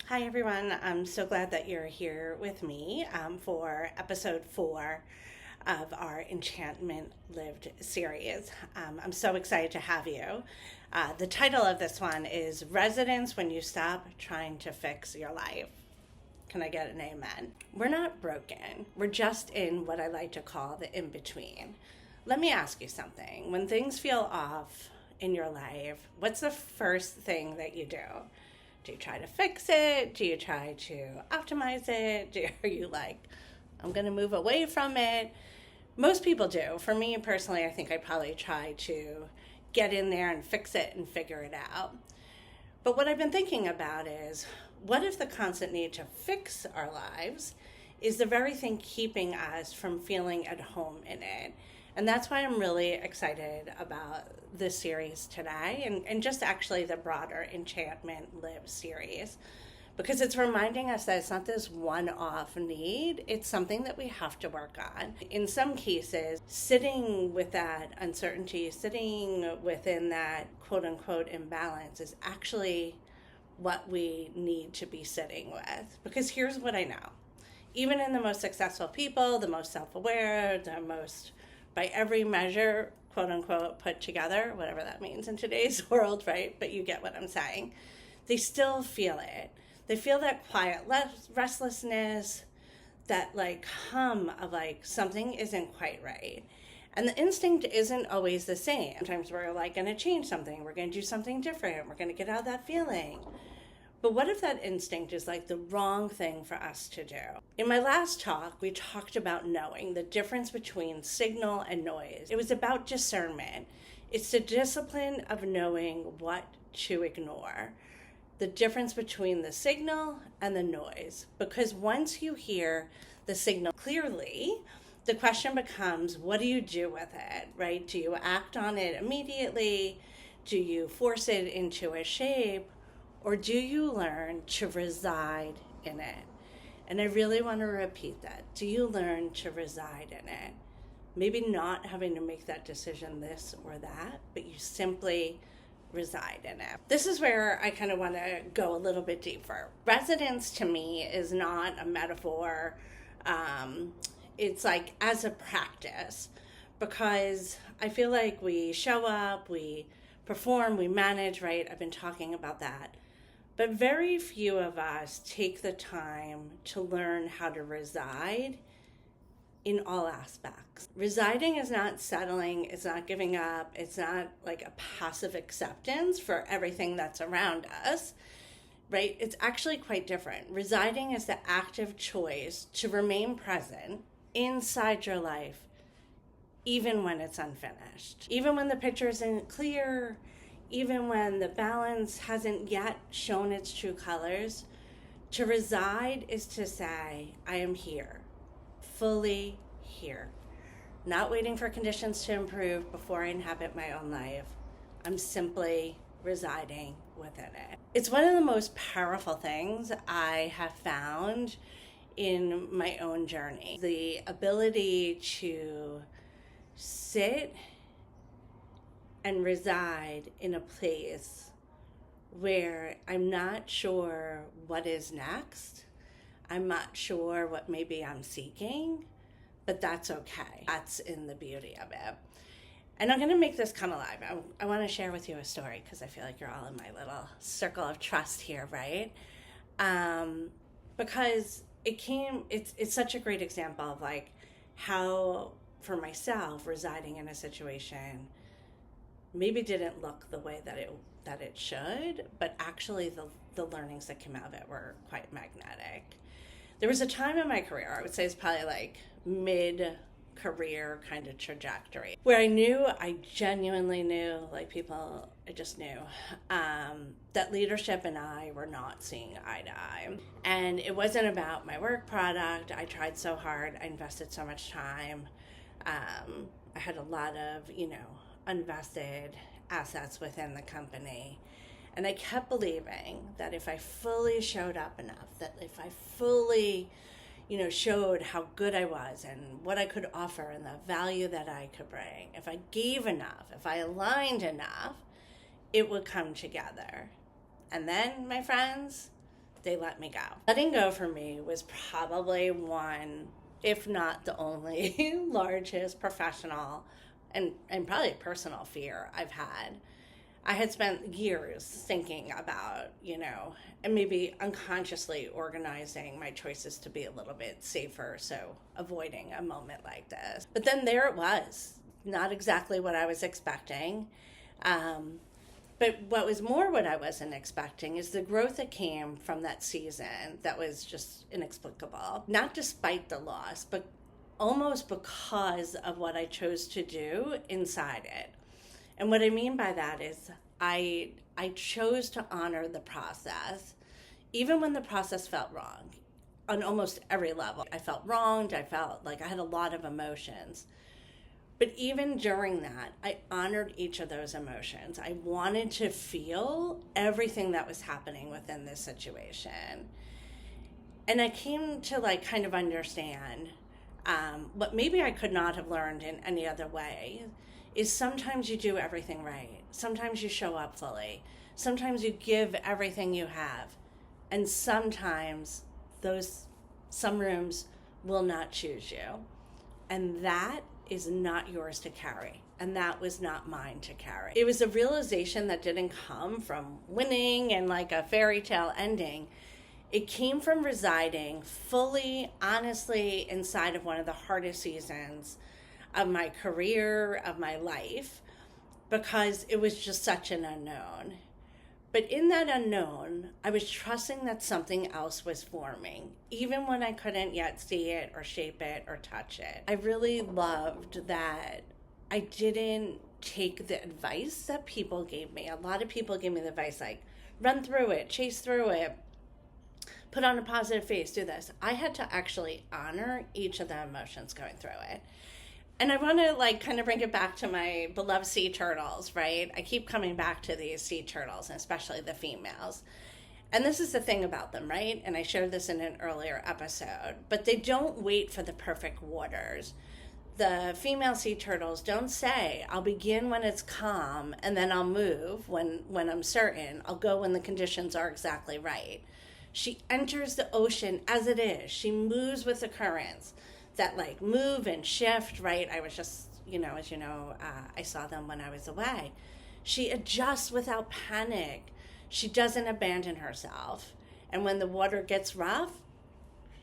Hi, everyone. I'm so glad that you're here with me for episode 4 of our Enchantment Lived series. I'm so excited to have you. The title of this one is Residence When You Stop Trying to Fix Your Life. Can I get an amen? We're not broken. We're just in what I like to call the in between. Let me ask you something. When things feel off in your life, what's the first thing that you do? Do you try to fix it? Do you try to optimize it? Are you like, I'm going to move away from it? Most people do. For me personally, I think I probably try to get in there and fix it and figure it out. But what I've been thinking about is, what if the constant need to fix our lives is the very thing keeping us from feeling at home in it? And that's why I'm really excited about this series today and just actually the broader Enchantment Live series. Because it's reminding us that it's not this one-off need, it's something that we have to work on. In some cases, sitting with that uncertainty, sitting within that quote-unquote imbalance is actually what we need to be sitting with. Because here's what I know. Even in the most successful people, the most self-aware, the most, by every measure, quote unquote, put together, whatever that means in today's world, right? But you get what I'm saying. They still feel it. They feel that quiet restlessness, that like hum of like something isn't quite right. And the instinct isn't always the same. Sometimes we're like going to change something. We're going to do something different. We're going to get out of that feeling. But what if that instinct is like the wrong thing for us to do? In my last talk, we talked about knowing the difference between signal and noise. It was about discernment. It's the discipline of knowing what to ignore. The difference between the signal and the noise. Because once you hear the signal clearly, the question becomes, what do you do with it, right? Do you act on it immediately? Do you force it into a shape? Or do you learn to reside in it? And I really want to repeat that. Do you learn to reside in it? Maybe not having to make that decision this or that, but you simply reside in it. This is where I kind of want to go a little bit deeper. Residence to me is not a metaphor. It's like as a practice, because I feel like we show up, we perform, we manage, right? I've been talking about that. But very few of us take the time to learn how to reside in all aspects. Residing is not settling, it's not giving up, it's not like a passive acceptance for everything that's around us, right? It's actually quite different. Residing is the active choice to remain present inside your life, even when it's unfinished, even when the picture isn't clear, even when the balance hasn't yet shown its true colors. To reside is to say, I am here, fully here, not waiting for conditions to improve before I inhabit my own life. I'm simply residing within it. It's one of the most powerful things I have found in my own journey. The ability to sit and reside in a place where I'm not sure what is next. I'm not sure what maybe I'm seeking, but that's okay. That's in the beauty of it. And I'm going to make this come alive. I want to share with you a story because I feel like you're all in my little circle of trust here, right? Because it's such a great example of like how, for myself, residing in a situation maybe didn't look the way that it should, but actually the learnings that came out of it were quite magnetic. There was a time in my career, I would say it's probably like mid-career kind of trajectory, where I genuinely knew, like people, I just knew, that leadership and I were not seeing eye to eye. And it wasn't about my work product. I tried so hard. I invested so much time. I had a lot of, invested assets within the company. And I kept believing that if I fully showed up enough, that if I fully, showed how good I was and what I could offer and the value that I could bring, if I gave enough, if I aligned enough, it would come together. And then, my friends, they let me go. Letting go for me was probably one, if not the only, largest professional and probably personal fear I've had. I had spent years thinking about, and maybe unconsciously organizing my choices to be a little bit safer, so avoiding a moment like this. But then there it was, not exactly what I was expecting. But what was more what I wasn't expecting is the growth that came from that season that was just inexplicable. Not despite the loss, but almost because of what I chose to do inside it. And what I mean by that is I chose to honor the process, even when the process felt wrong, on almost every level. I felt wronged. I felt like I had a lot of emotions. But even during that, I honored each of those emotions. I wanted to feel everything that was happening within this situation. And I came to kind of understand what maybe I could not have learned in any other way is sometimes you do everything right. Sometimes you show up fully. Sometimes you give everything you have. And sometimes some rooms will not choose you. And that is not yours to carry. And that was not mine to carry. It was a realization that didn't come from winning and like a fairy tale ending. It came from residing fully, honestly, inside of one of the hardest seasons of my career, of my life, because it was just such an unknown. But in that unknown, I was trusting that something else was forming, even when I couldn't yet see it or shape it or touch it. I really loved that I didn't take the advice that people gave me. A lot of people gave me the advice like, run through it, chase through it, put on a positive face, do this. I had to actually honor each of the emotions going through it. And I want to kind of bring it back to my beloved sea turtles, right? I keep coming back to these sea turtles, and especially the females. And this is the thing about them, right? And I shared this in an earlier episode, but they don't wait for the perfect waters. The female sea turtles don't say, I'll begin when it's calm and then I'll move when I'm certain. I'll go when the conditions are exactly right. She enters the ocean as it is. She moves with the currents that move and shift, right? I was just, as you know, I saw them when I was away. She adjusts without panic. She doesn't abandon herself. And when the water gets rough,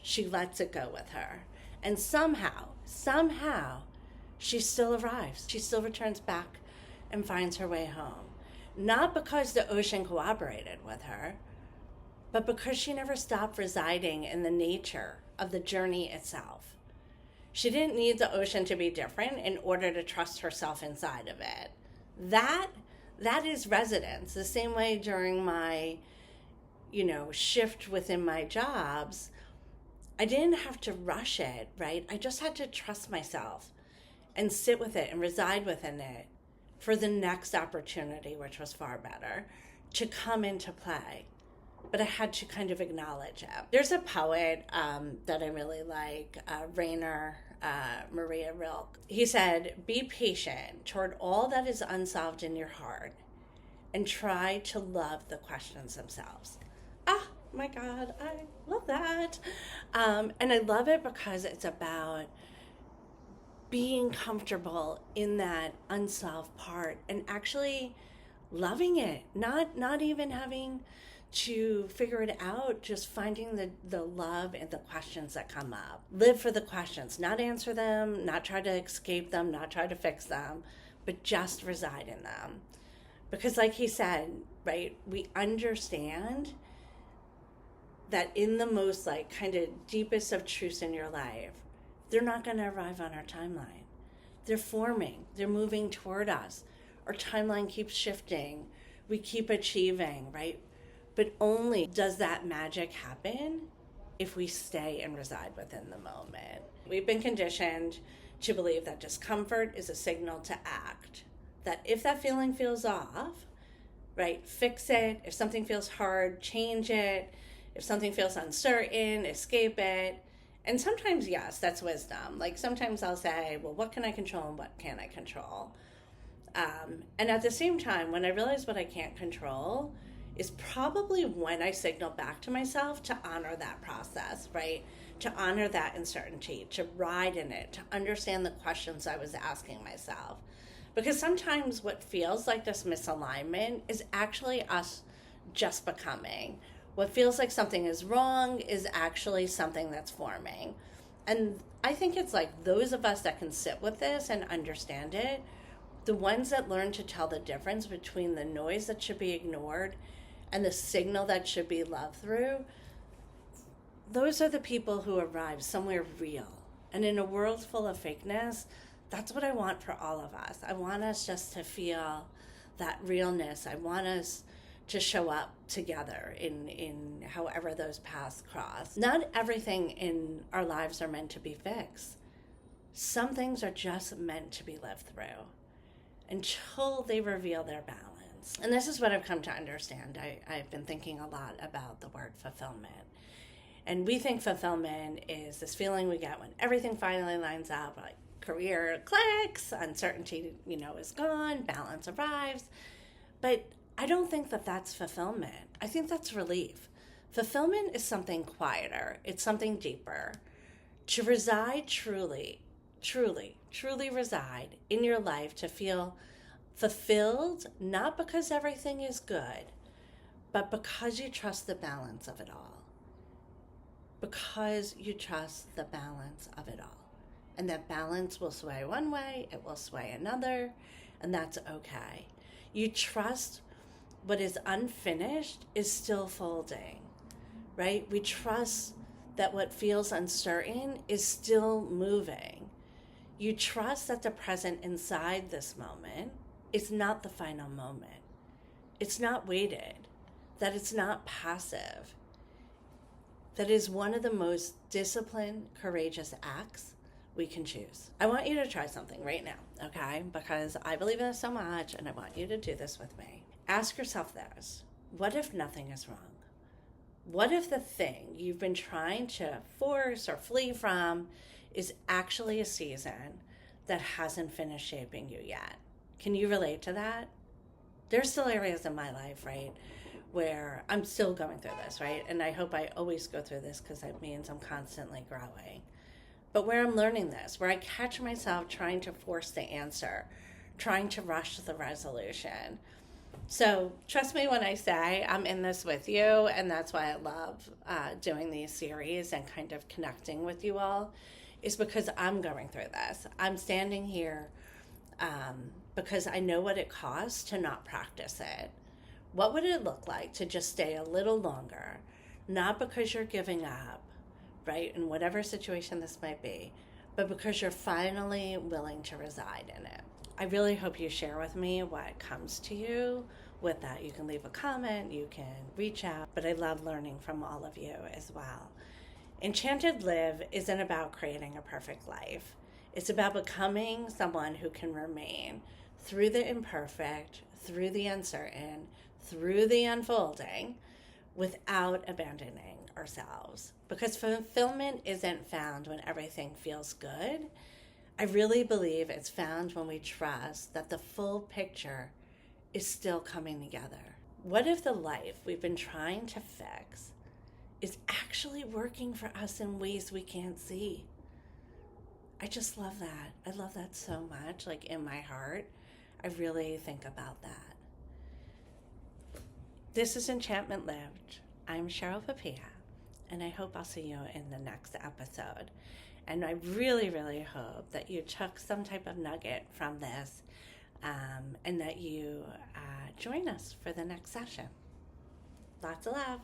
she lets it go with her. And somehow, she still arrives. She still returns back and finds her way home. Not because the ocean cooperated with her, but because she never stopped residing in the nature of the journey itself. She didn't need the ocean to be different in order to trust herself inside of it. That is residence. The same way during my, shift within my jobs, I didn't have to rush it, right? I just had to trust myself and sit with it and reside within it for the next opportunity, which was far better, to come into play. But I had to kind of acknowledge it. There's a poet that I really like, Rainer Maria Rilke. He said, be patient toward all that is unsolved in your heart and try to love the questions themselves. Ah, my God, I love that. And I love it because it's about being comfortable in that unsolved part and actually loving it, not even having to figure it out, just finding the love and the questions that come up. Live for the questions, not answer them, not try to escape them, not try to fix them, but just reside in them. Because like he said, right, we understand that in the most kind of deepest of truths in your life, they're not going to arrive on our timeline. They're forming, they're moving toward us. Our timeline keeps shifting. We keep achieving, right? But only does that magic happen if we stay and reside within the moment. We've been conditioned to believe that discomfort is a signal to act. That if that feeling feels off, right, fix it. If something feels hard, change it. If something feels uncertain, escape it. And sometimes, yes, that's wisdom. Sometimes I'll say, well, what can I control and what can't I control? And at the same time, when I realize what I can't control, is probably when I signal back to myself to honor that process, right? To honor that uncertainty, to ride in it, to understand the questions I was asking myself. Because sometimes what feels like this misalignment is actually us just becoming. What feels like something is wrong is actually something that's forming. And I think it's like those of us that can sit with this and understand it, the ones that learn to tell the difference between the noise that should be ignored and the signal that should be loved through, those are the people who arrive somewhere real. And in a world full of fakeness, that's what I want for all of us. I want us just to feel that realness. I want us to show up together in however those paths cross. Not everything in our lives are meant to be fixed. Some things are just meant to be lived through until they reveal their balance. And this is what I've come to understand. I've been thinking a lot about the word fulfillment. And we think fulfillment is this feeling we get when everything finally lines up, like career clicks, uncertainty, is gone, balance arrives. But I don't think that that's fulfillment. I think that's relief. Fulfillment is something quieter. It's something deeper. To reside truly reside in your life, to feel fulfilled, not because everything is good, but because you trust the balance of it all. Because you trust the balance of it all. And that balance will sway one way, it will sway another, and that's okay. You trust what is unfinished is still folding, right? We trust that what feels uncertain is still moving. You trust that the present inside this moment is not the final moment. It's not weighted, that it's not passive. That is one of the most disciplined, courageous acts we can choose. I want you to try something right now, okay? Because I believe in this so much, and I want you to do this with me. Ask yourself this: what if nothing is wrong? What if the thing you've been trying to force or flee from is actually a season that hasn't finished shaping you yet? Can you relate to that? There's still areas in my life, right, where I'm still going through this, right? And I hope I always go through this because that means I'm constantly growing. But where I'm learning this, where I catch myself trying to force the answer, trying to rush the resolution. So trust me when I say I'm in this with you, and that's why I love doing these series and kind of connecting with you all, is because I'm going through this. I'm standing here because I know what it costs to not practice it. What would it look like to just stay a little longer? Not because you're giving up, right, in whatever situation this might be, but because you're finally willing to reside in it. I really hope you share with me what comes to you with that. You can leave a comment, you can reach out, but I love learning from all of you as well. Enchanted Live isn't about creating a perfect life. It's about becoming someone who can remain through the imperfect, through the uncertain, through the unfolding, without abandoning ourselves. Because fulfillment isn't found when everything feels good. I really believe it's found when we trust that the full picture is still coming together. What if the life we've been trying to fix is actually working for us in ways we can't see? I just love that. I love that so much, like in my heart. I really think about that. This is Enchantment Lived. I'm Cheryl Papilla, and I hope I'll see you in the next episode. And I really, really hope that you took some type of nugget from this and that you join us for the next session. Lots of love.